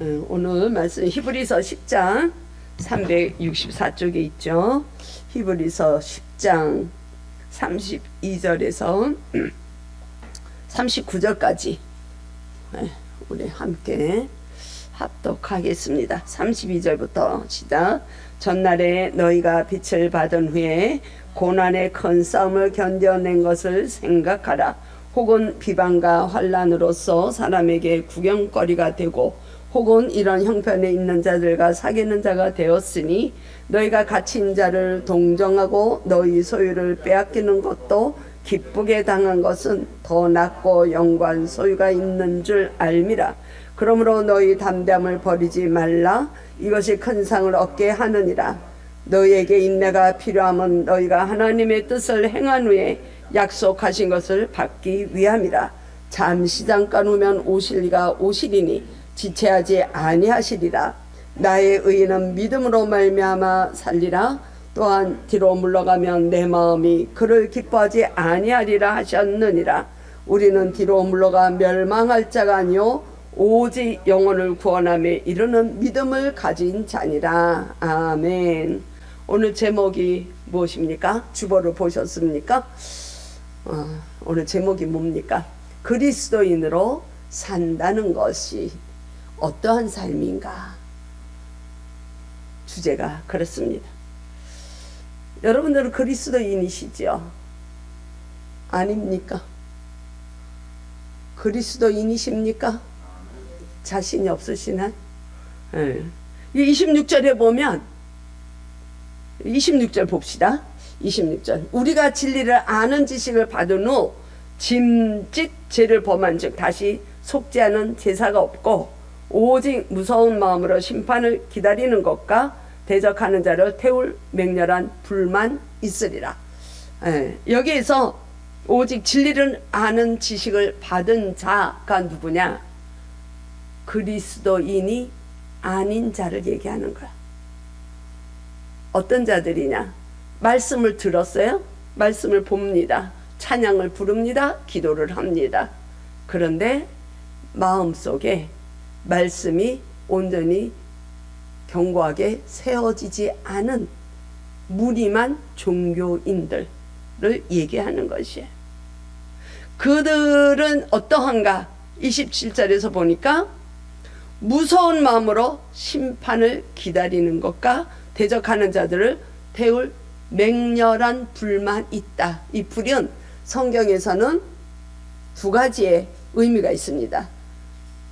오늘 말씀 히브리서 10장 364쪽에 있죠. 히브리서 10장 32절에서 39절까지 우리 함께 합독하겠습니다. 32절부터 시작. 전날에 너희가 빛을 받은 후에 고난의 큰 싸움을 견뎌낸 것을 생각하라. 혹은 비방과 환난으로서 사람에게 구경거리가 되고 혹은 이런 형편에 있는 자들과 사귀는 자가 되었으니 너희가 갇힌 자를 동정하고 너희 소유를 빼앗기는 것도 기쁘게 당한 것은 더 낫고 영광 소유가 있는 줄 알미라. 그러므로 너희 담대함을 버리지 말라. 이것이 큰 상을 얻게 하느니라. 너희에게 인내가 필요함은 너희가 하나님의 뜻을 행한 후에 약속하신 것을 받기 위함이라. 잠시 잠깐 후면 오실 이가 오시리니 지체하지 아니하시리라. 나의 의인은 믿음으로 말미암아 살리라. 또한 뒤로 물러가면 내 마음이 그를 기뻐하지 아니하리라 하셨느니라. 우리는 뒤로 물러가 멸망할 자가 아니요 오직 영혼을 구원함에 이르는 믿음을 가진 자니라. 아멘. 오늘 제목이 무엇입니까? 주보를 보셨습니까? 오늘 제목이 뭡니까? 그리스도인으로 산다는 것이 어떠한 삶인가? 주제가 그렇습니다. 여러분들은 그리스도인이시죠? 아닙니까? 그리스도인이십니까? 자신이 없으시나? 네. 26절에 보면 26절 봅시다. 26절. 우리가 진리를 아는 지식을 받은 후 짐짓 죄를 범한 즉 다시 속죄하는 제사가 없고 오직 무서운 마음으로 심판을 기다리는 것과 대적하는 자를 태울 맹렬한 불만 있으리라. 여기에서 오직 진리를 아는 지식을 받은 자가 누구냐? 그리스도인이 아닌 자를 얘기하는 거야. 어떤 자들이냐? 말씀을 들었어요? 말씀을 봅니다. 찬양을 부릅니다. 기도를 합니다. 그런데 마음속에 말씀이 온전히 견고하게 세워지지 않은 무림한 종교인들을 얘기하는 것이에요. 그들은 어떠한가? 27절에서 보니까 무서운 마음으로 심판을 기다리는 것과 대적하는 자들을 태울 맹렬한 불만 있다. 이 불은 성경에서는 두 가지의 의미가 있습니다.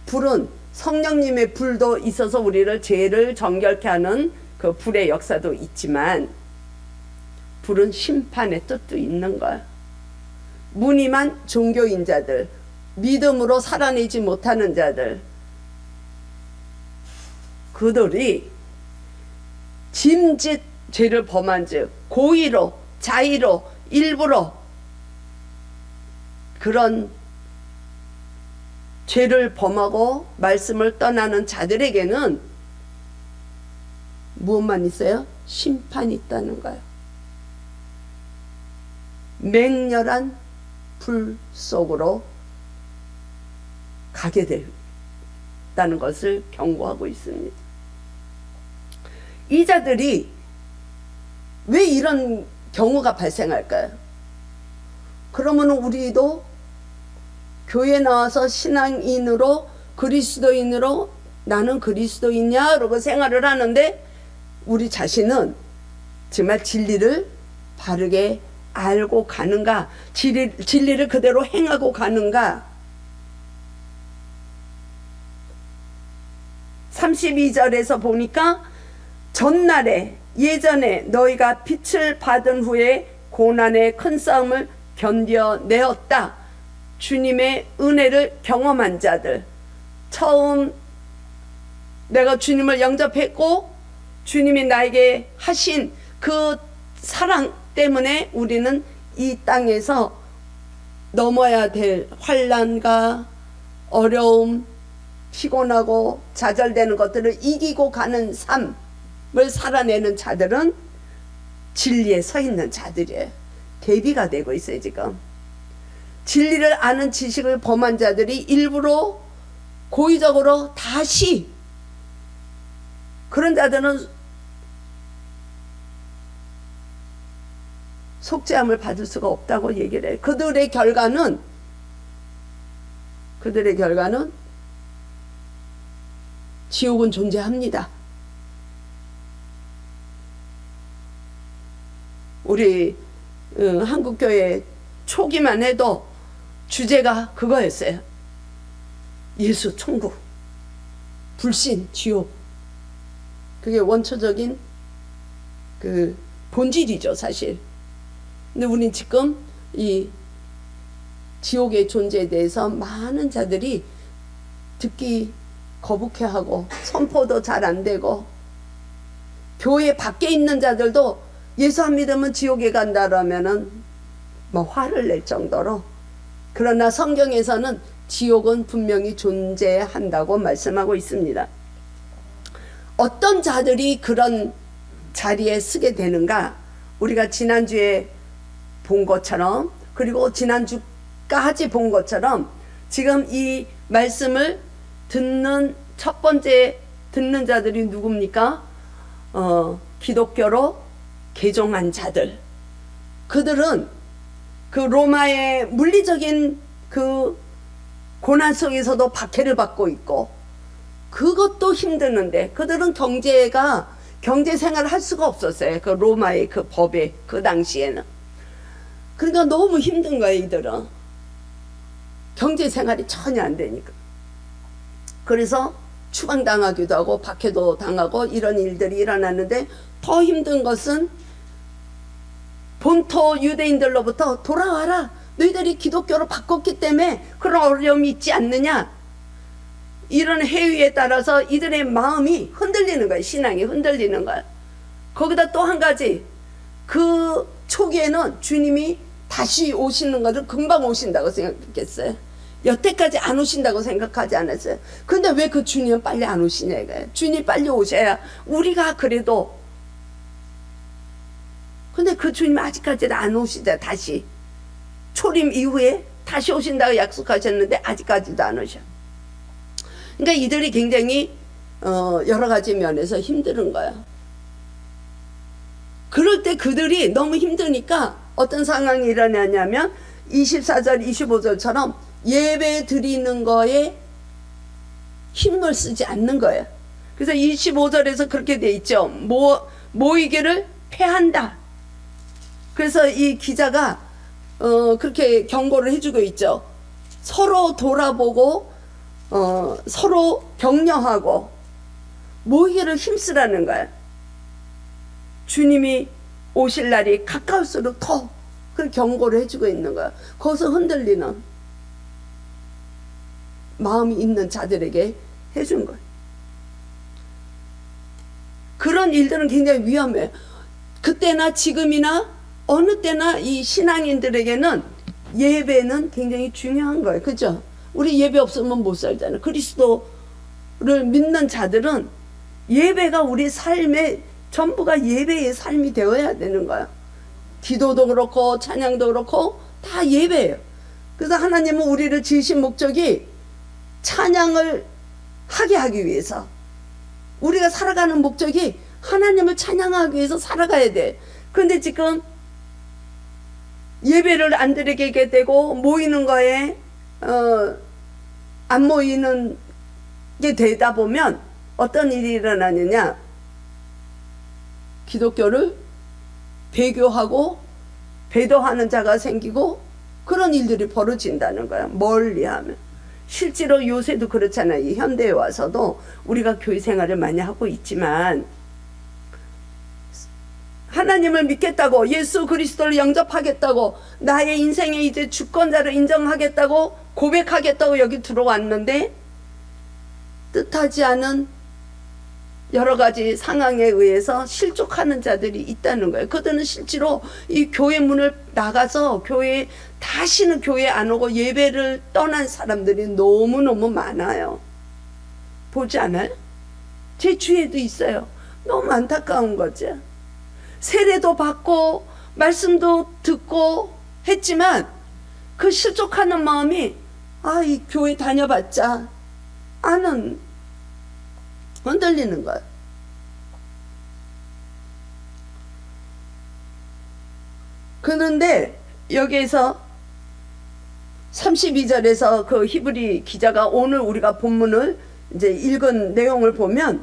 불은 성령님의 불도 있어서 우리를 죄를 정결케 하는 그 불의 역사도 있지만 불은 심판의 뜻도 있는 거야. 무늬만 종교인자들, 믿음으로 살아내지 못하는 자들, 그들이 짐짓 죄를 범한 즉 고의로 자의로 일부러 그런 죄를 범하고 말씀을 떠나는 자들에게는 무엇만 있어요? 심판이 있다는 거예요. 맹렬한 불 속으로 가게 된다는 것을 경고하고 있습니다. 이 자들이 왜 이런 경우가 발생할까요? 그러면 우리도 교회 나와서 신앙인으로 그리스도인으로 나는 그리스도인이야 그러고 생활을 하는데 우리 자신은 정말 진리를 바르게 알고 가는가? 진리를 그대로 행하고 가는가? 32절에서 보니까 전날에 예전에 너희가 빛을 받은 후에 고난의 큰 싸움을 견뎌내었다. 주님의 은혜를 경험한 자들, 처음 내가 주님을 영접했고 주님이 나에게 하신 그 사랑 때문에 우리는 이 땅에서 넘어야 될 환난과 어려움, 피곤하고 좌절되는 것들을 이기고 가는 삶을 살아내는 자들은 진리에 서 있는 자들이에요. 대비가 되고 있어요. 지금 진리를 아는 지식을 범한 자들이 일부러 고의적으로 다시 그런 자들은 속죄함을 받을 수가 없다고 얘기를 해요. 그들의 결과는 지옥은 존재합니다. 우리 한국교회 초기만 해도 주제가 그거였어요. 예수 천국, 불신 지옥. 그게 원초적인 그 본질이죠, 사실. 근데 우린 지금 이 지옥의 존재에 대해서 많은 자들이 듣기 거북해하고 선포도 잘 안 되고, 교회 밖에 있는 자들도 예수 안 믿으면 지옥에 간다라면은 뭐 화를 낼 정도로. 그러나 성경에서는 지옥은 분명히 존재한다고 말씀하고 있습니다. 어떤 자들이 그런 자리에 서게 되는가? 우리가 지난주에 본 것처럼, 그리고 지난주까지 본 것처럼, 지금 이 말씀을 듣는 첫 번째 듣는 자들이 누굽니까? 기독교로 개종한 자들. 그들은 그 로마의 물리적인 그 고난 속에서도 박해를 받고 있고, 그것도 힘드는데 그들은 경제 생활을 할 수가 없었어요. 그 로마의 그 법에, 그 당시에는. 그러니까 너무 힘든 거예요, 이들은. 경제 생활이 전혀 안 되니까. 그래서 추방당하기도 하고 박해도 당하고 이런 일들이 일어났는데, 더 힘든 것은 본토 유대인들로부터 돌아와라, 너희들이 기독교로 바꿨기 때문에 그런 어려움이 있지 않느냐, 이런 해위에 따라서 이들의 마음이 흔들리는 거예요. 신앙이 흔들리는 거예요. 거기다 또 한 가지, 그 초기에는 주님이 다시 오시는 것을 금방 오신다고 생각했어요. 여태까지 안 오신다고 생각하지 않았어요. 근데 왜 그 주님은 빨리 안 오시냐 이거예요. 주님 빨리 오셔야 우리가 그래도. 근데 그 주님 아직까지는 안 오시자. 다시 초림 이후에 다시 오신다고 약속하셨는데 아직까지도 안 오셔. 그러니까 이들이 굉장히 여러 가지 면에서 힘든 거야. 그럴 때 그들이 너무 힘드니까 어떤 상황이 일어나냐면 24절 25절처럼 예배 드리는 거에 힘을 쓰지 않는 거예요. 그래서 25절에서 그렇게 돼 있죠. 모이기를 패한다. 그래서 이 기자가 그렇게 경고를 해주고 있죠. 서로 돌아보고 서로 격려하고 모이기를 힘쓰라는 거예요. 주님이 오실 날이 가까울수록 더 그 경고를 해주고 있는 거야. 거기서 흔들리는 마음이 있는 자들에게 해준 거예요. 그런 일들은 굉장히 위험해요. 그때나 지금이나 어느 때나 이 신앙인들에게는 예배는 굉장히 중요한 거예요. 그죠? 우리 예배 없으면 못 살잖아요. 그리스도를 믿는 자들은 예배가 우리 삶의 전부가 예배의 삶이 되어야 되는 거야. 기도도 그렇고 찬양도 그렇고 다 예배예요. 그래서 하나님은 우리를 지으신 목적이 찬양을 하게 하기 위해서, 우리가 살아가는 목적이 하나님을 찬양하기 위해서 살아가야 돼. 그런데 지금 예배를 안 드리게 되고 모이는 거에 안 모이는 게 되다 보면 어떤 일이 일어나느냐, 기독교를 배교하고 배도하는 자가 생기고 그런 일들이 벌어진다는 거야. 멀리하면. 실제로 요새도 그렇잖아요. 이 현대에 와서도 우리가 교회 생활을 많이 하고 있지만, 하나님을 믿겠다고, 예수 그리스도를 영접하겠다고, 나의 인생의 이제 주권자를 인정하겠다고, 고백하겠다고 여기 들어왔는데 뜻하지 않은 여러 가지 상황에 의해서 실족하는 자들이 있다는 거예요. 그들은 실제로 이 교회 문을 나가서 다시는 교회 안 오고 예배를 떠난 사람들이 너무너무 많아요. 보지 않아요? 제 주위에도 있어요. 너무 안타까운 거죠. 세례도 받고 말씀도 듣고 했지만 그 실족하는 마음이, 이 교회 다녀봤자 아는 흔들리는 거예요. 그런데 여기에서 32절에서 그 히브리 기자가 오늘 우리가 본문을 이제 읽은 내용을 보면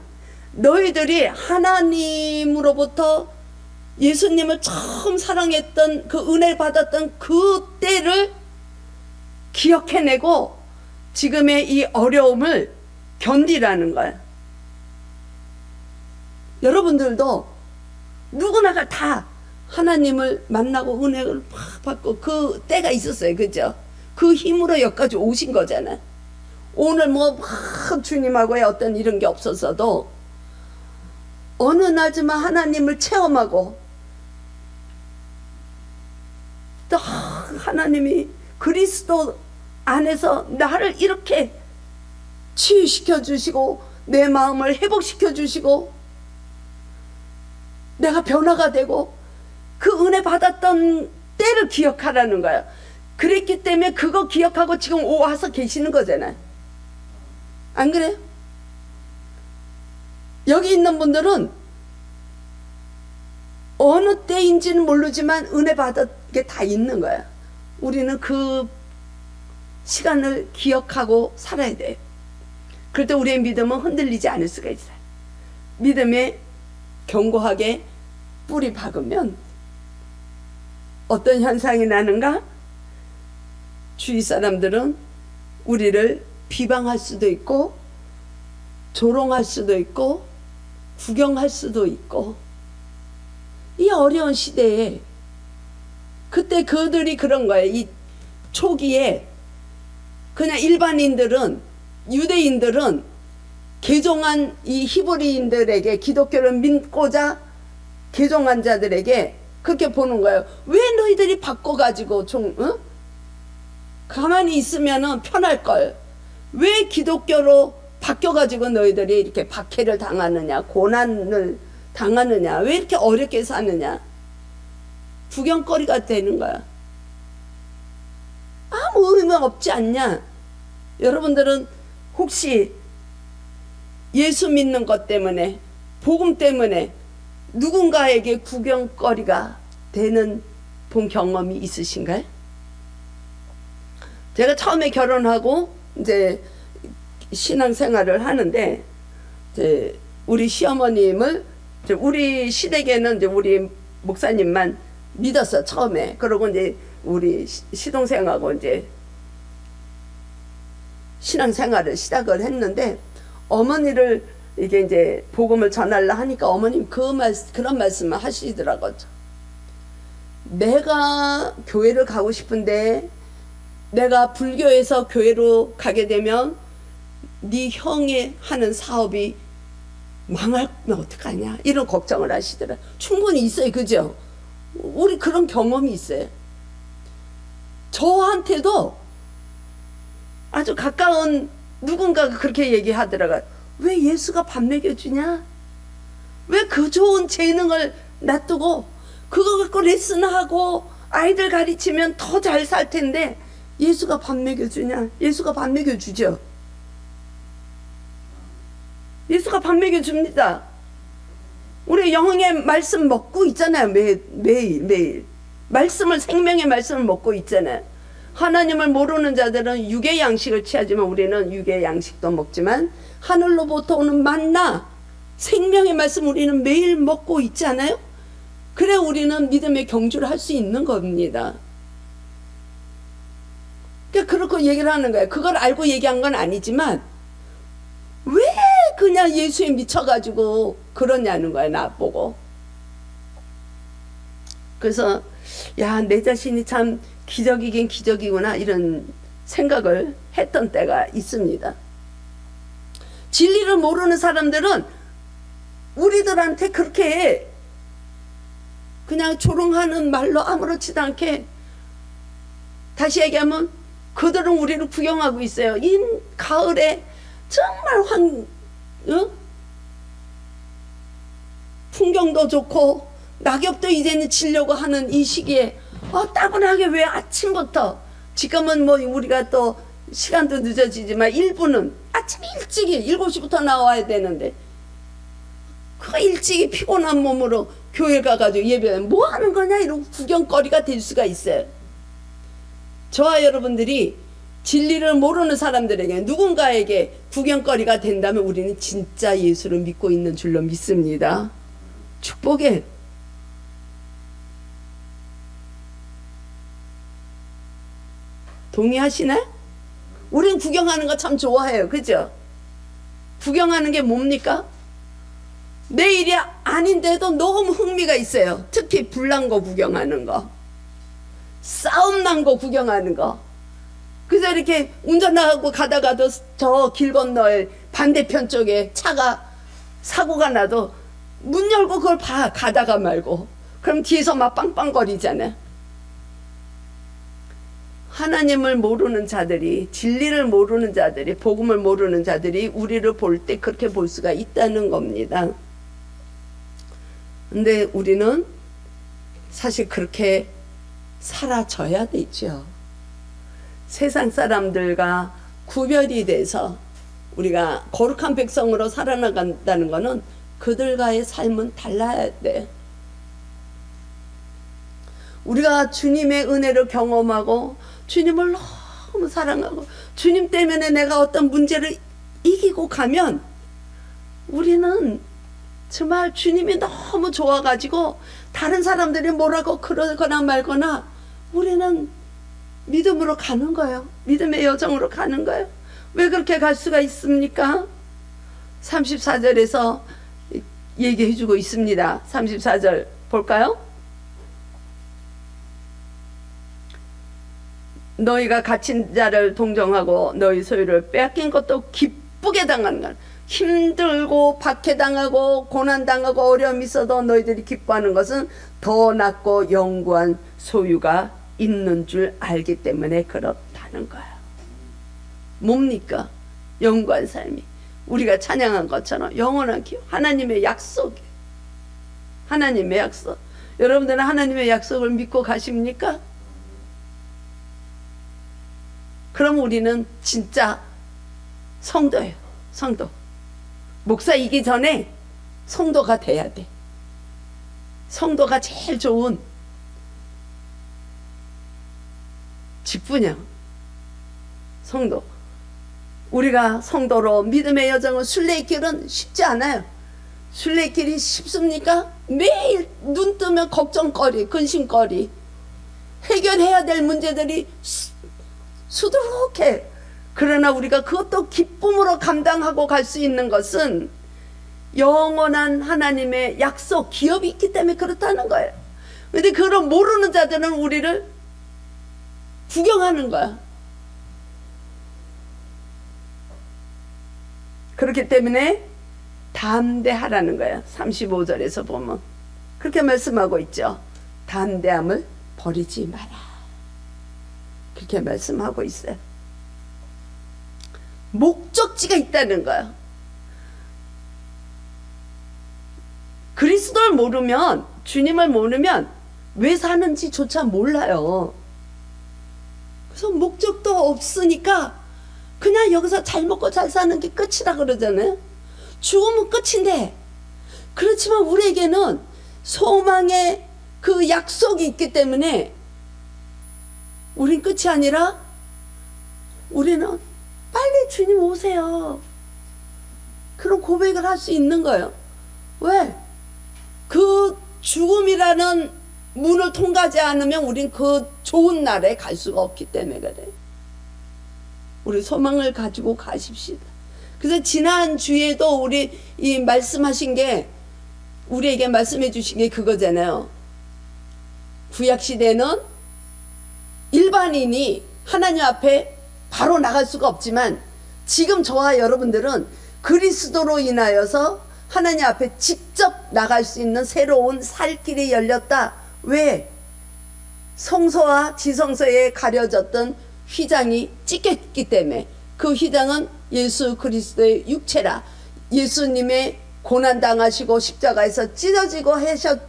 너희들이 하나님으로부터 예수님을 처음 사랑했던 그 은혜 받았던 그 때를 기억해내고 지금의 이 어려움을 견디라는 거야. 여러분들도 누구나가 다 하나님을 만나고 은혜를 막 받고 그 때가 있었어요. 그죠? 그 힘으로 여기까지 오신 거잖아. 오늘 뭐 막 주님하고의 어떤 이런 게 없었어도 어느 날쯤은 하나님을 체험하고 또 하나님이 그리스도 안에서 나를 이렇게 치유시켜 주시고 내 마음을 회복시켜 주시고 내가 변화가 되고 그 은혜 받았던 때를 기억하라는 거야. 그랬기 때문에 그거 기억하고 지금 와서 계시는 거잖아요. 안 그래요? 여기 있는 분들은 어느 때인지는 모르지만 은혜 받은 게 다 있는 거야. 우리는 그 시간을 기억하고 살아야 돼요. 그럴 때 우리의 믿음은 흔들리지 않을 수가 있어요. 믿음에 견고하게 뿌리 박으면 어떤 현상이 나는가? 주위 사람들은 우리를 비방할 수도 있고 조롱할 수도 있고 구경할 수도 있고 이 어려운 시대에 그때 그들이 그런 거예요. 이 초기에 그냥 일반인들은 유대인들은 개종한 이 히브리인들에게 기독교를 믿고자 개종한 자들에게 그렇게 보는 거예요. 왜 너희들이 바꿔가지고 가만히 있으면 편할 걸. 왜 기독교로 바뀌어가지고 너희들이 이렇게 박해를 당하느냐, 고난을 당하느냐, 왜 이렇게 어렵게 사느냐. 구경거리가 되는 거야. 아무 의미 없지 않냐. 여러분들은 혹시 예수 믿는 것 때문에, 복음 때문에 누군가에게 구경거리가 되는 본 경험이 있으신가요? 제가 처음에 결혼하고 이제 신앙생활을 하는데 이제 우리 시어머님을 이제 우리 시댁에는 이제 우리 목사님만 믿었어 처음에. 그러고 이제 우리 시동생하고 이제 신앙생활을 시작을 했는데 어머니를 이게 이제 복음을 전하려 하니까 어머님 그런 말씀을 하시더라고요. 내가 교회를 가고 싶은데 내가 불교에서 교회로 가게 되면 네 형이 하는 사업이 망하면 어떡하냐 이런 걱정을 하시더라. 충분히 있어요. 그죠? 우리 그런 경험이 있어요. 저한테도 아주 가까운 누군가가 그렇게 얘기하더라고요. 왜 예수가 밥 먹여주냐? 왜 그 좋은 재능을 놔두고 그거 갖고 레슨하고 아이들 가르치면 더 잘 살 텐데 예수가 밥 먹여주냐? 예수가 밥 먹여주죠. 예수가 밥 먹여줍니다. 우리 영의 말씀 먹고 있잖아요. 매일 말씀을, 생명의 말씀을 먹고 있잖아요. 하나님을 모르는 자들은 육의 양식을 취하지만 우리는 육의 양식도 먹지만 하늘로부터 오는 만나 생명의 말씀 우리는 매일 먹고 있잖아요. 그래 우리는 믿음의 경주를 할 수 있는 겁니다. 그러니까 그렇게 얘기를 하는 거예요. 그걸 알고 얘기한 건 아니지만 왜 그냥 예수에 미쳐가지고 그러냐는 거야 나보고. 그래서 야, 내 자신이 참 기적이긴 기적이구나 이런 생각을 했던 때가 있습니다. 진리를 모르는 사람들은 우리들한테 그렇게 그냥 조롱하는 말로 아무렇지도 않게, 다시 얘기하면 그들은 우리를 구경하고 있어요. 이 가을에 정말 풍경도 좋고 낙엽도 이제는 지려고 하는 이 시기에 따분하게 왜 아침부터, 지금은 뭐 우리가 또 시간도 늦어지지만 일부는 아침 일찍이 7시부터 나와야 되는데 그 일찍이 피곤한 몸으로 교회 가가지고 예배하면 뭐 하는 거냐 이러고 구경거리가 될 수가 있어요. 저와 여러분들이 진리를 모르는 사람들에게 누군가에게 구경거리가 된다면 우리는 진짜 예수를 믿고 있는 줄로 믿습니다. 축복이에요. 동의하시나요? 우린 구경하는 거 참 좋아해요. 그죠? 구경하는 게 뭡니까? 내 일이 아닌데도 너무 흥미가 있어요. 특히 불난 거 구경하는 거, 싸움 난 거 구경하는 거. 그래서 이렇게 운전하고 가다가도 저 길 건너에 반대편 쪽에 차가 사고가 나도 문 열고 그걸 봐. 가다가 말고. 그럼 뒤에서 막 빵빵거리잖아요. 하나님을 모르는 자들이, 진리를 모르는 자들이, 복음을 모르는 자들이 우리를 볼 때 그렇게 볼 수가 있다는 겁니다. 근데 우리는 사실 그렇게 살아져야 되죠. 세상 사람들과 구별이 돼서 우리가 거룩한 백성으로 살아나간다는 것은 그들과의 삶은 달라야 돼. 우리가 주님의 은혜를 경험하고 주님을 너무 사랑하고 주님 때문에 내가 어떤 문제를 이기고 가면 우리는 정말 주님이 너무 좋아가지고 다른 사람들이 뭐라고 그러거나 말거나 우리는 믿음으로 가는 거예요. 믿음의 여정으로 가는 거예요. 왜 그렇게 갈 수가 있습니까? 34절에서 얘기해 주고 있습니다. 34절 볼까요? 너희가 갇힌 자를 동정하고 너희 소유를 빼앗긴 것도 기쁘게 당하는 것. 힘들고 박해당하고 고난당하고 어려움이 있어도 너희들이 기뻐하는 것은 더 낫고 영구한 소유가 있는 줄 알기 때문에 그렇다는 거야. 뭡니까? 영원한 삶이 우리가 찬양한 것처럼 영원한 기업, 하나님의 약속이에요. 하나님의 약속. 여러분들은 하나님의 약속을 믿고 가십니까? 그럼 우리는 진짜 성도예요. 성도. 목사이기 전에 성도가 돼야 돼. 성도가 제일 좋은 직분이야. 성도. 우리가 성도로 믿음의 여정을 순례길은 쉽지 않아요. 순례길이 쉽습니까? 매일 눈 뜨면 걱정거리, 근심거리, 해결해야 될 문제들이 수두룩해. 그러나 우리가 그것도 기쁨으로 감당하고 갈 수 있는 것은 영원한 하나님의 약속, 기업이 있기 때문에 그렇다는 거예요. 근데 그걸 모르는 자들은 우리를 구경하는 거야. 그렇기 때문에 담대하라는 거야. 35절에서 보면 그렇게 말씀하고 있죠. 담대함을 버리지 마라. 그렇게 말씀하고 있어요. 목적지가 있다는 거야. 그리스도를 모르면, 주님을 모르면 왜 사는지조차 몰라요. 그래서 목적도 없으니까 그냥 여기서 잘 먹고 잘 사는 게 끝이라 그러잖아요. 죽으면 끝인데, 그렇지만 우리에게는 소망의 그 약속이 있기 때문에 우린 끝이 아니라 우리는 빨리 주님 오세요. 그런 고백을 할 수 있는 거예요. 왜? 그 죽음이라는 문을 통과하지 않으면 우린 그 좋은 날에 갈 수가 없기 때문에 그래. 우리 소망을 가지고 가십시다. 그래서 지난 주에도 우리 이 말씀하신 게, 우리에게 말씀해 주신 게 그거잖아요. 구약시대는 일반인이 하나님 앞에 바로 나갈 수가 없지만 지금 저와 여러분들은 그리스도로 인하여서 하나님 앞에 직접 나갈 수 있는 새로운 살 길이 열렸다. 왜? 성소와 지성소에 가려졌던 휘장이 찢겼기 때문에. 그 휘장은 예수 그리스도의 육체라. 예수님의 고난당하시고 십자가에서 찢어지고 하셨,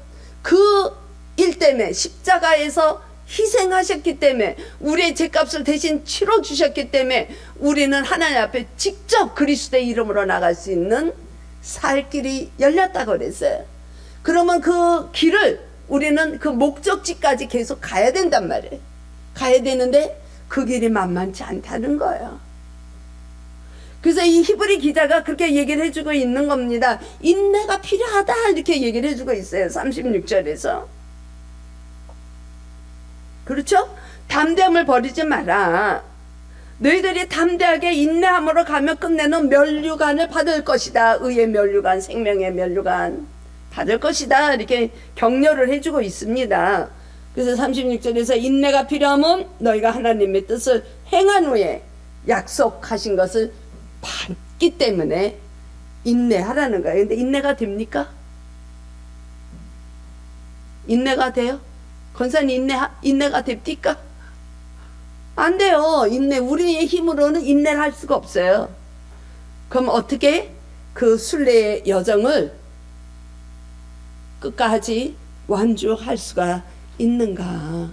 그 일 때문에, 십자가에서 희생하셨기 때문에, 우리의 죄값을 대신 치러주셨기 때문에 우리는 하나님 앞에 직접 그리스도의 이름으로 나갈 수 있는 살 길이 열렸다고 그랬어요. 그러면 그 길을 우리는 그 목적지까지 계속 가야 된단 말이에요. 가야 되는데 그 길이 만만치 않다는 거예요. 그래서 이 히브리 기자가 그렇게 얘기를 해주고 있는 겁니다. 인내가 필요하다 이렇게 얘기를 해주고 있어요. 36절에서. 그렇죠? 담대함을 버리지 마라. 너희들이 담대하게 인내함으로 가면 끝내는 면류관을 받을 것이다. 의의 면류관, 생명의 면류관 받을 것이다. 이렇게 격려를 해주고 있습니다. 그래서 36절에서 인내가 필요하면 너희가 하나님의 뜻을 행한 후에 약속하신 것을 받기 때문에 인내하라는 거예요. 근데 인내가 됩니까? 인내가 돼요? 권사님 인내가 됩니까? 안 돼요. 우리의 힘으로는 인내를 할 수가 없어요. 그럼 어떻게 그 순례의 여정을 끝까지 완주할 수가 있는가?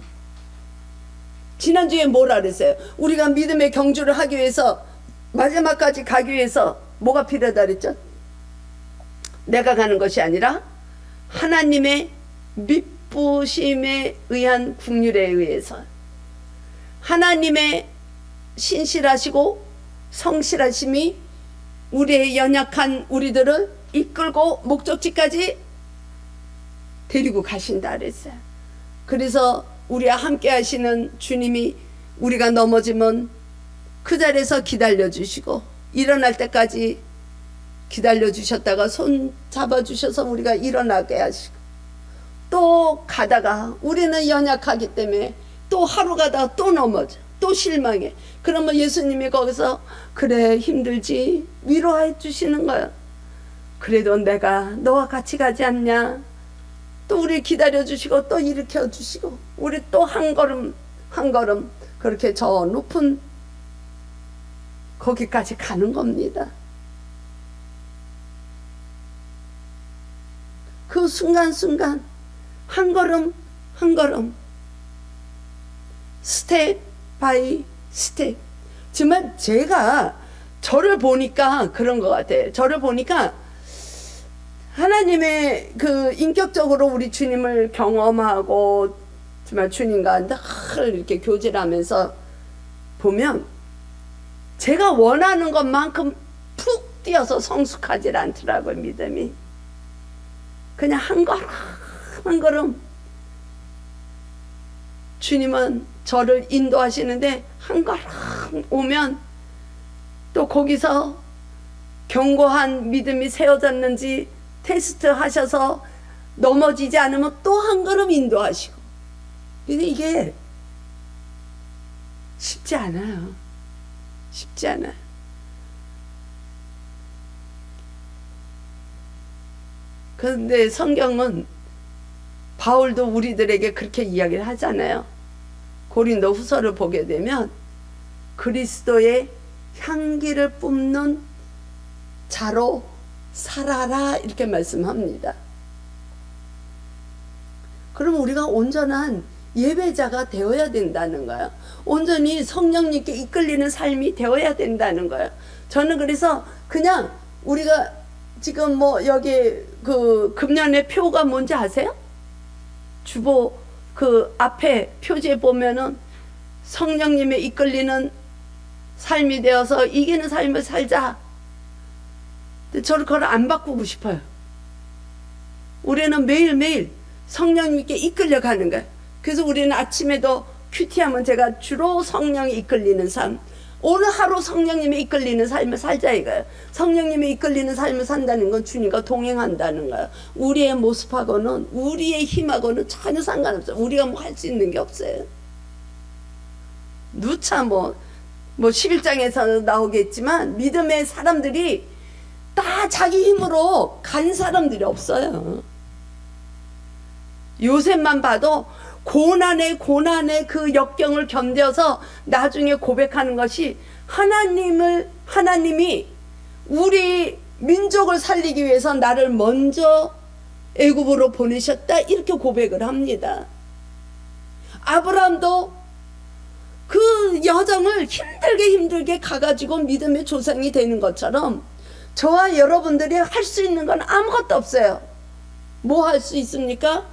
지난주에 뭐라 그랬어요? 우리가 믿음의 경주를 하기 위해서 마지막까지 가기 위해서 뭐가 필요하다 그랬죠? 내가 가는 것이 아니라 하나님의 미쁘심에 의한 국률에 의해서 하나님의 신실하시고 성실하심이 우리의 연약한 우리들을 이끌고 목적지까지 데리고 가신다 그랬어요. 그래서 우리와 함께 하시는 주님이 우리가 넘어지면 그 자리에서 기다려 주시고 일어날 때까지 기다려 주셨다가 손 잡아 주셔서 우리가 일어나게 하시고 또 가다가 우리는 연약하기 때문에 또 하루 가다가 또 넘어져 또 실망해. 그러면 예수님이 거기서 그래 힘들지 위로해 주시는 거야. 그래도 내가 너와 같이 가지 않냐. 또 우리 기다려 주시고 또 일으켜 주시고 우리 또 한 걸음 한 걸음 그렇게 저 높은 거기까지 가는 겁니다. 그 순간순간 한 걸음 한 걸음 스텝 바이 스텝. 정말 제가 저를 보니까 그런 것 같아요. 저를 보니까 하나님의 그 인격적으로 우리 주님을 경험하고 정말 주님과 늘 이렇게 교제를 하면서 보면 제가 원하는 것만큼 푹 뛰어서 성숙하지 않더라고요. 믿음이 그냥 한 걸음 한 걸음 주님은 저를 인도하시는데 한 걸음 오면 또 거기서 견고한 믿음이 세워졌는지 테스트 하셔서 넘어지지 않으면 또 한 걸음 인도하시고. 근데 이게 쉽지 않아요. 쉽지 않아요. 그런데 성경은 바울도 우리들에게 그렇게 이야기를 하잖아요. 고린도 후서를 보게 되면 그리스도의 향기를 뿜는 자로 살아라 이렇게 말씀합니다. 그럼 우리가 온전한 예배자가 되어야 된다는 거예요. 온전히 성령님께 이끌리는 삶이 되어야 된다는 거예요. 저는 그래서 그냥 우리가 지금 뭐 여기 그 금년의 표가 뭔지 아세요? 주보 그 앞에 표지에 보면은 성령님에 이끌리는 삶이 되어서 이기는 삶을 살자. 근데 저는 그걸 안 바꾸고 싶어요. 우리는 매일매일 성령님께 이끌려가는 거예요. 그래서 우리는 아침에도 큐티하면 제가 주로 성령이 이끌리는 삶, 오늘 하루 성령님이 이끌리는 삶을 살자 이거예요. 성령님이 이끌리는 삶을 산다는 건 주님과 동행한다는 거예요. 우리의 모습하고는 우리의 힘하고는 전혀 상관없어요. 우리가 뭐 할 수 있는 게 없어요. 누차 뭐 11장에서 나오겠지만 믿음의 사람들이 다 자기 힘으로 간 사람들이 없어요. 요셉만 봐도 고난의 그 역경을 견뎌서 나중에 고백하는 것이 하나님이 우리 민족을 살리기 위해서 나를 먼저 애굽으로 보내셨다 이렇게 고백을 합니다. 아브라함도 그 여정을 힘들게 가가지고 믿음의 조상이 되는 것처럼 저와 여러분들이 할 수 있는 건 아무것도 없어요. 뭐 할 수 있습니까?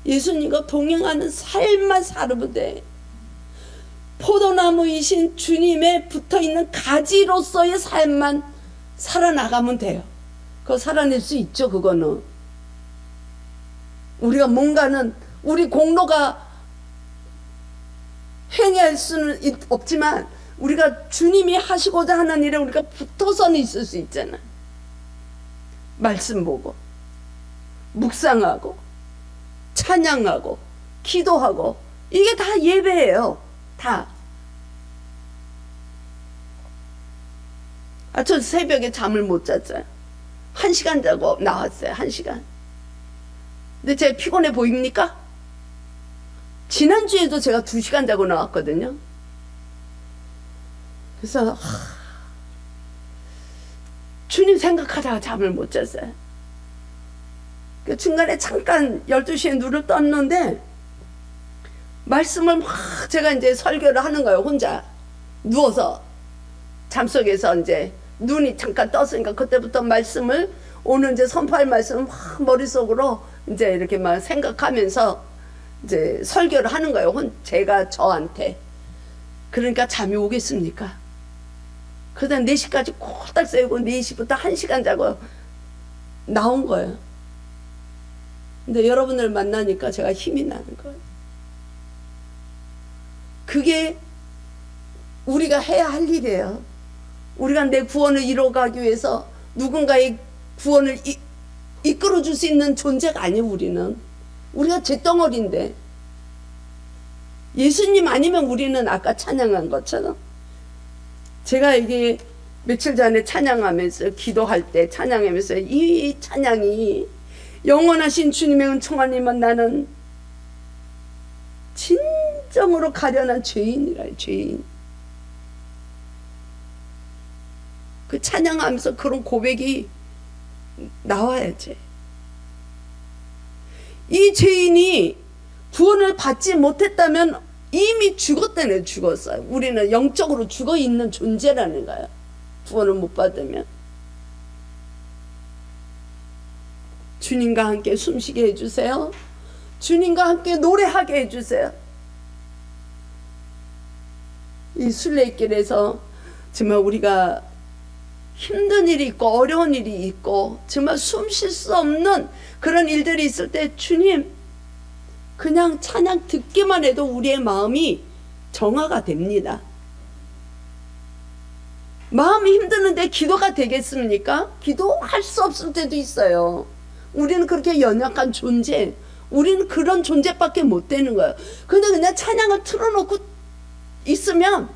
예수님과 동행하는 삶만 살으면 돼. 포도나무이신 주님에 붙어있는 가지로서의 삶만 살아나가면 돼요. 그거 살아낼 수 있죠. 그거는 우리가 뭔가는 우리 공로가 행할 수는 없지만 우리가 주님이 하시고자 하는 일에 우리가 붙어서는 있을 수 있잖아. 말씀 보고 묵상하고 찬양하고 기도하고 이게 다 예배예요. 다. 저 새벽에 잠을 못 잤어요. 1시간 자고 나왔어요. 1시간. 근데 제가 피곤해 보입니까? 지난주에도 제가 2시간 자고 나왔거든요. 그래서 주님 생각하다가 잠을 못 잤어요. 그 중간에 잠깐 12시에 눈을 떴는데 말씀을 막 제가 이제 설교를 하는 거예요. 혼자 누워서 잠속에서 이제 눈이 잠깐 떴으니까 그때부터 말씀을 오늘 이제 선포할 말씀을 막 머릿속으로 이제 이렇게 막 생각하면서 이제 설교를 하는 거예요. 제가 저한테. 그러니까 잠이 오겠습니까? 그러다 4시까지 콜딱 세우고 4시부터 1시간 자고 나온 거예요. 근데 여러분들 만나니까 제가 힘이 나는 거예요. 그게 우리가 해야 할 일이에요. 우리가 내 구원을 이뤄가기 위해서 누군가의 구원을 이끌어줄 수 있는 존재가 아니에요. 우리가 잿덩어리인데 예수님 아니면 우리는 아까 찬양한 것처럼 제가 이게 며칠 전에 찬양하면서 기도할 때 찬양하면서 이 찬양이 영원하신 주님의 은총하니만 나는 진정으로 가련한 죄인이라. 죄인. 그 찬양하면서 그런 고백이 나와야지. 이 죄인이 구원을 받지 못했다면 이미 죽었다네. 죽었어요. 우리는 영적으로 죽어있는 존재라는 거예요. 구원을 못 받으면. 주님과 함께 숨쉬게 해주세요. 주님과 함께 노래하게 해주세요. 이 순례길에서 정말 우리가 힘든 일이 있고 어려운 일이 있고 정말 숨 쉴 수 없는 그런 일들이 있을 때 주님 그냥 찬양 듣기만 해도 우리의 마음이 정화가 됩니다. 마음이 힘드는데 기도가 되겠습니까? 기도할 수 없을 때도 있어요. 우리는 그렇게 연약한 존재, 우리는 그런 존재밖에 못 되는 거예요. 근데 그냥 찬양을 틀어놓고 있으면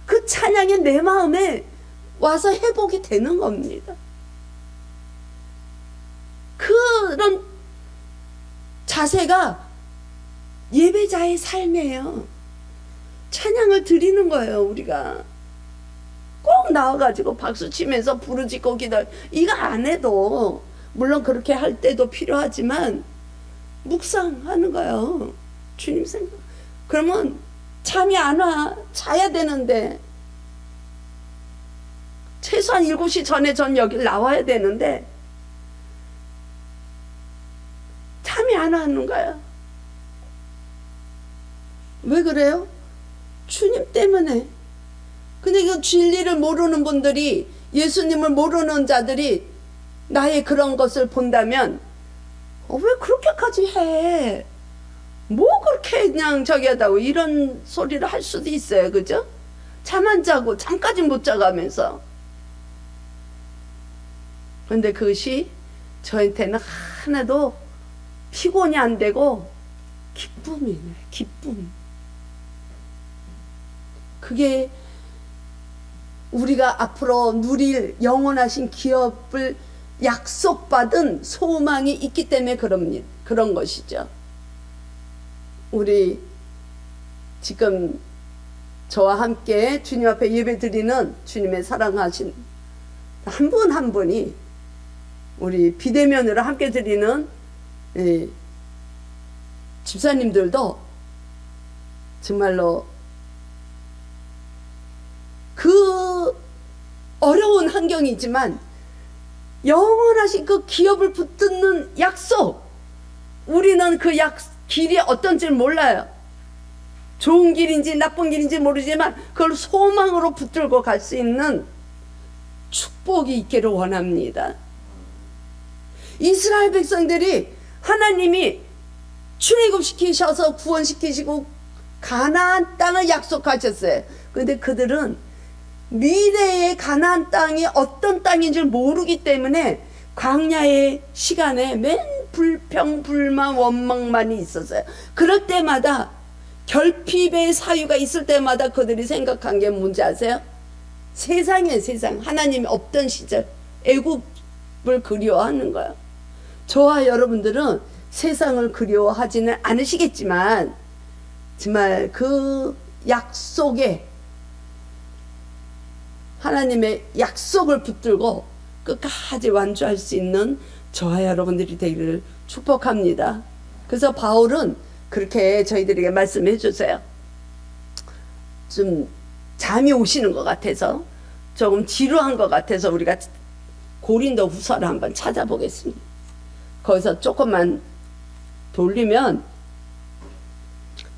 그 찬양이 내 마음에 와서 회복이 되는 겁니다. 그런 자세가 예배자의 삶이에요. 찬양을 드리는 거예요. 우리가 꼭 나와가지고 박수 치면서 부르짖고 기도 이거 안 해도 물론 그렇게 할 때도 필요하지만 묵상하는 거예요. 주님 생각. 그러면 잠이 안 와. 자야 되는데 최소한 7시 전에 전 여기 나와야 되는데 잠이 안 오는 거야. 왜 그래요? 주님 때문에. 근데 그 진리를 모르는 분들이, 예수님을 모르는 자들이 나의 그런 것을 본다면 왜 그렇게까지 해? 뭐 그렇게 그냥 저기 하다고 이런 소리를 할 수도 있어요. 그죠? 잠 안 자고 잠까지 못 자가면서. 근데 그것이 저한테는 하나도 피곤이 안 되고 기쁨이네. 기쁨. 그게 우리가 앞으로 누릴 영원하신 기업을 약속받은 소망이 있기 때문에 그런 것이죠. 우리 지금 저와 함께 주님 앞에 예배드리는 주님의 사랑하신 한 분 한 분이 우리 비대면으로 함께 드리는 집사님들도 정말로 그 어려운 어려운 환경이지만 영원하신 그 기업을 붙드는 약속, 우리는 그 길이 어떤지 몰라요. 좋은 길인지 나쁜 길인지 모르지만 그걸 소망으로 붙들고 갈 수 있는 축복이 있기를 원합니다. 이스라엘 백성들이 하나님이 출애굽시키셔서 구원시키시고 가나안 땅을 약속하셨어요. 근데 그들은 미래의 가나안 땅이 어떤 땅인지 모르기 때문에 광야의 시간에 맨 불평, 불만, 원망만이 있었어요. 그럴 때마다 결핍의 사유가 있을 때마다 그들이 생각한 게 뭔지 아세요? 세상이에요, 세상. 하나님이 없던 시절 애굽을 그리워하는 거예요. 저와 여러분들은 세상을 그리워하지는 않으시겠지만 정말 그 약속에, 하나님의 약속을 붙들고 끝까지 완주할 수 있는 저와 여러분들이 되기를 축복합니다. 그래서 바울은 그렇게 저희들에게 말씀해 주세요. 좀 잠이 오시는 것 같아서, 조금 지루한 것 같아서 우리가 고린도 후서를 한번 찾아보겠습니다. 거기서 조금만 돌리면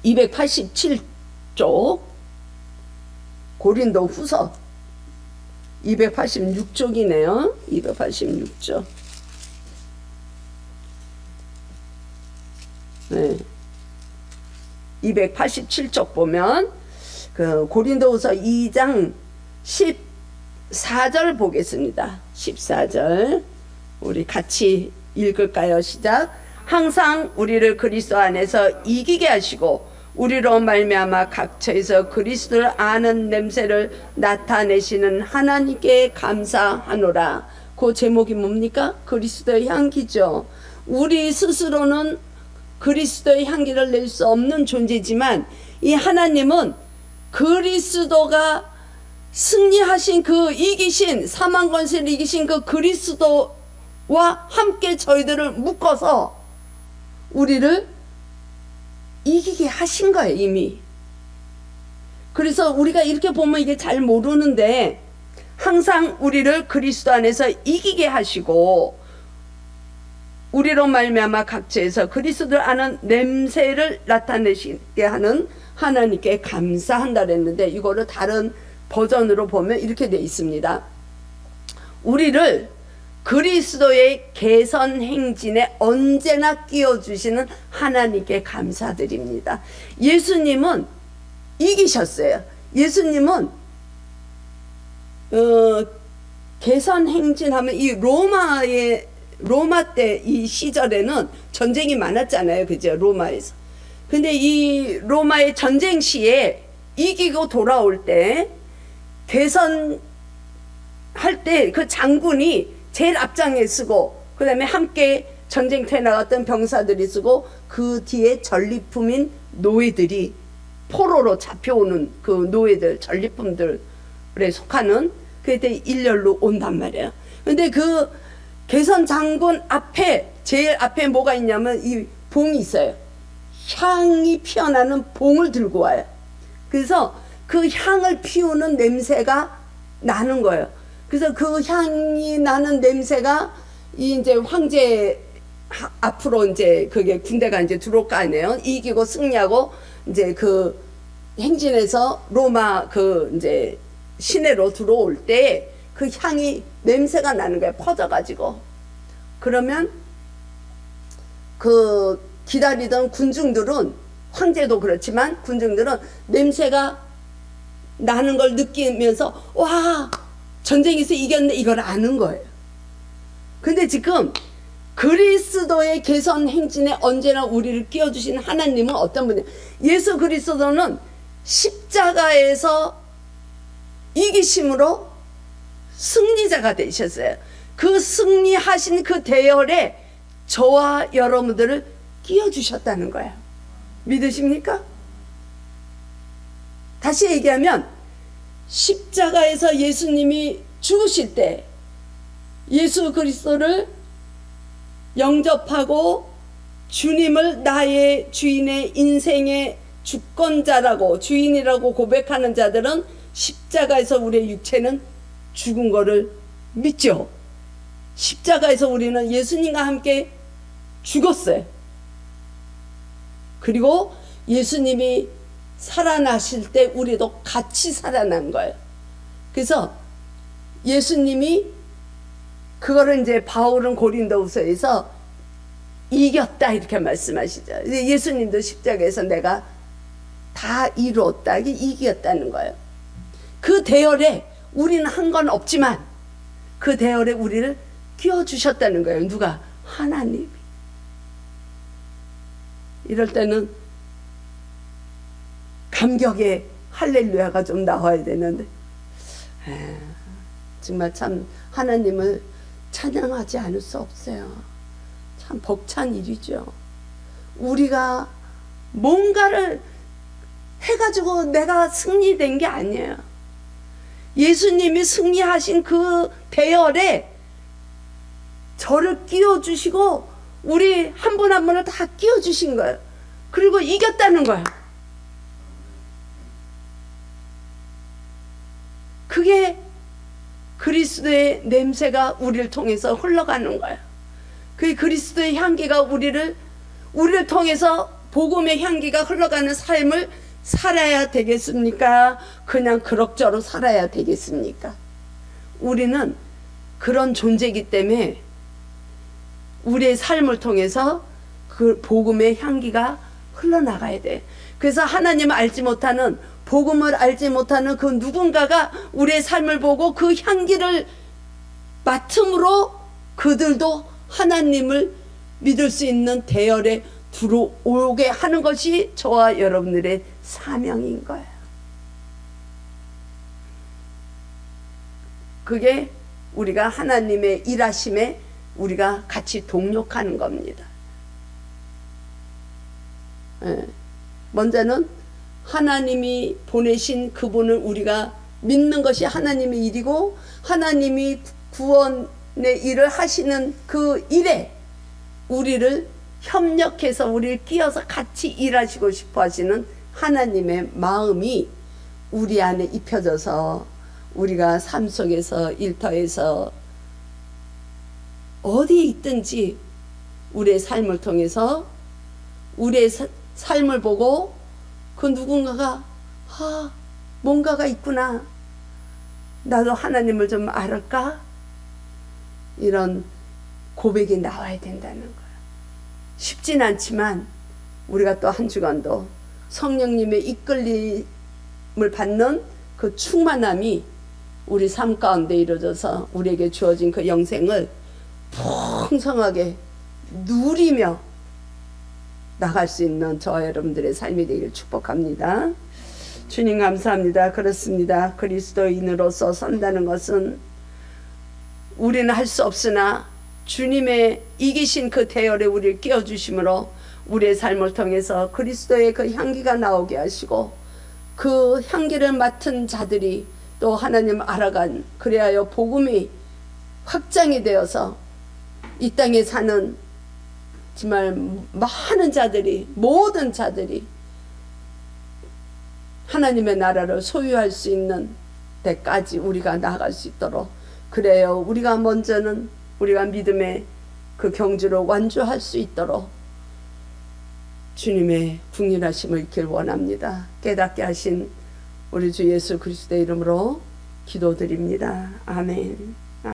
287쪽 고린도 후서 286쪽이네요. 286쪽. 네. 287쪽 보면 그 고린도후서 2장 14절 보겠습니다. 14절 우리 같이 읽을까요? 시작. 항상 우리를 그리스도 안에서 이기게 하시고 우리로 말미암아 각처에서 그리스도를 아는 냄새를 나타내시는 하나님께 감사하노라. 그 제목이 뭡니까? 그리스도의 향기죠. 우리 스스로는 그리스도의 향기를 낼 수 없는 존재지만 이 하나님은 그리스도가 승리하신 그 이기신 사망 권세를 이기신 그 그리스도와 함께 저희들을 묶어서 우리를 이기게 하신 거예요, 이미. 그래서 우리가 이렇게 보면 이게 잘 모르는데, 항상 우리를 그리스도 안에서 이기게 하시고 우리로 말미암아 각처에서 그리스도를 아는 냄새를 나타내시게 하는 하나님께 감사한다 그랬는데, 이거를 다른 버전으로 보면 이렇게 돼 있습니다. 우리를 그리스도의 개선 행진에 언제나 끼워주시는 하나님께 감사드립니다. 예수님은 이기셨어요. 예수님은 개선 행진하면 이 로마 때 이 시절에는 전쟁이 많았잖아요, 그죠? 로마에서. 근데 이 로마의 전쟁 시에 이기고 돌아올 때 개선할 때 그 장군이 제일 앞장에 쓰고, 그 다음에 함께 전쟁터에 나갔던 병사들이 쓰고, 그 뒤에 전리품인 노예들이 포로로 잡혀오는 그 노예들, 전리품들에 속하는 그때 일렬로 온단 말이에요. 근데 그 개선 장군 앞에, 제일 앞에 뭐가 있냐면 이 봉이 있어요. 향이 피어나는 봉을 들고 와요. 그래서 그 향을 피우는 냄새가 나는 거예요. 그래서 그 향이 나는 냄새가 이제 황제 앞으로 이제 그게 군대가 이제 들어올 거 아니에요. 이기고 승리하고 이제 그 행진에서 로마 그 이제 시내로 들어올 때 그 향이 냄새가 나는 거예요. 퍼져가지고. 그러면 그 기다리던 군중들은, 황제도 그렇지만 군중들은 냄새가 나는 걸 느끼면서 와, 전쟁에서 이겼네, 이걸 아는 거예요. 근데 지금 그리스도의 개선 행진에 언제나 우리를 끼워주신 하나님은 어떤 분이에요? 예수 그리스도는 십자가에서 이기심으로 승리자가 되셨어요. 그 승리하신 그 대열에 저와 여러분들을 끼워주셨다는 거예요. 믿으십니까? 다시 얘기하면 십자가에서 예수님이 죽으실 때 예수 그리스도를 영접하고 주님을 나의 주인의 인생의 주권자라고, 주인이라고 고백하는 자들은 십자가에서 우리의 육체는 죽은 거를 믿죠. 십자가에서 우리는 예수님과 함께 죽었어요. 그리고 예수님이 살아나실 때 우리도 같이 살아난 거예요. 그래서 예수님이 그거를 이제 바울은 고린도후서에서 이겼다 이렇게 말씀하시죠. 예수님도 십자가에서 내가 다 이루었다, 이겼다는 거예요. 그 대열에 우리는 한 건 없지만 그 대열에 우리를 끼워주셨다는 거예요. 누가? 하나님이. 이럴 때는 감격의 할렐루야가 좀 나와야 되는데 정말 참 하나님을 찬양하지 않을 수 없어요. 참 벅찬 일이죠. 우리가 뭔가를 해가지고 내가 승리된 게 아니에요. 예수님이 승리하신 그 대열에 저를 끼워주시고 우리 한 분 한 분을 다 끼워주신 거예요. 그리고 이겼다는 거예요. 그게 그리스도의 냄새가 우리를 통해서 흘러가는 거예요. 그 그리스도의 향기가 우리를 통해서 복음의 향기가 흘러가는 삶을 살아야 되겠습니까? 그냥 그럭저럭 살아야 되겠습니까? 우리는 그런 존재이기 때문에 우리의 삶을 통해서 그 복음의 향기가 흘러나가야 돼. 그래서 하나님을 알지 못하는, 복음을 알지 못하는 그 누군가가 우리의 삶을 보고 그 향기를 맡음으로 그들도 하나님을 믿을 수 있는 대열에 들어오게 하는 것이 저와 여러분들의 사명인 거예요. 그게 우리가 하나님의 일하심에 우리가 같이 동력하는 겁니다. 먼저는 하나님이 보내신 그분을 우리가 믿는 것이 하나님의 일이고, 하나님이 구원의 일을 하시는 그 일에 우리를 협력해서 우리를 끼워서 같이 일하시고 싶어 하시는 하나님의 마음이 우리 안에 입혀져서 우리가 삶 속에서 일터에서 어디에 있든지 우리의 삶을 통해서 우리의 삶을 보고 그 누군가가 뭔가가 있구나, 나도 하나님을 좀 알을까, 이런 고백이 나와야 된다는 거예요. 쉽진 않지만 우리가 또 한 주간도 성령님의 이끌림을 받는 그 충만함이 우리 삶 가운데 이루어져서 우리에게 주어진 그 영생을 풍성하게 누리며 나갈 수 있는 저와 여러분들의 삶이 되기를 축복합니다. 주님 감사합니다. 그렇습니다. 그리스도인으로서 산다는 것은 우리는 할 수 없으나 주님의 이기신 그 대열에 우리를 끼워주심으로 우리의 삶을 통해서 그리스도의 그 향기가 나오게 하시고, 그 향기를 맡은 자들이 또 하나님 알아간, 그래야 복음이 확장이 되어서 이 땅에 사는 정말 많은 자들이, 모든 자들이 하나님의 나라를 소유할 수 있는 데까지 우리가 나아갈 수 있도록, 그래요 우리가 먼저는 우리가 믿음의 그 경주로 완주할 수 있도록 주님의 궁일하심을 있길 원합니다. 깨닫게 하신 우리 주 예수 그리스도의 이름으로 기도드립니다. 아멘.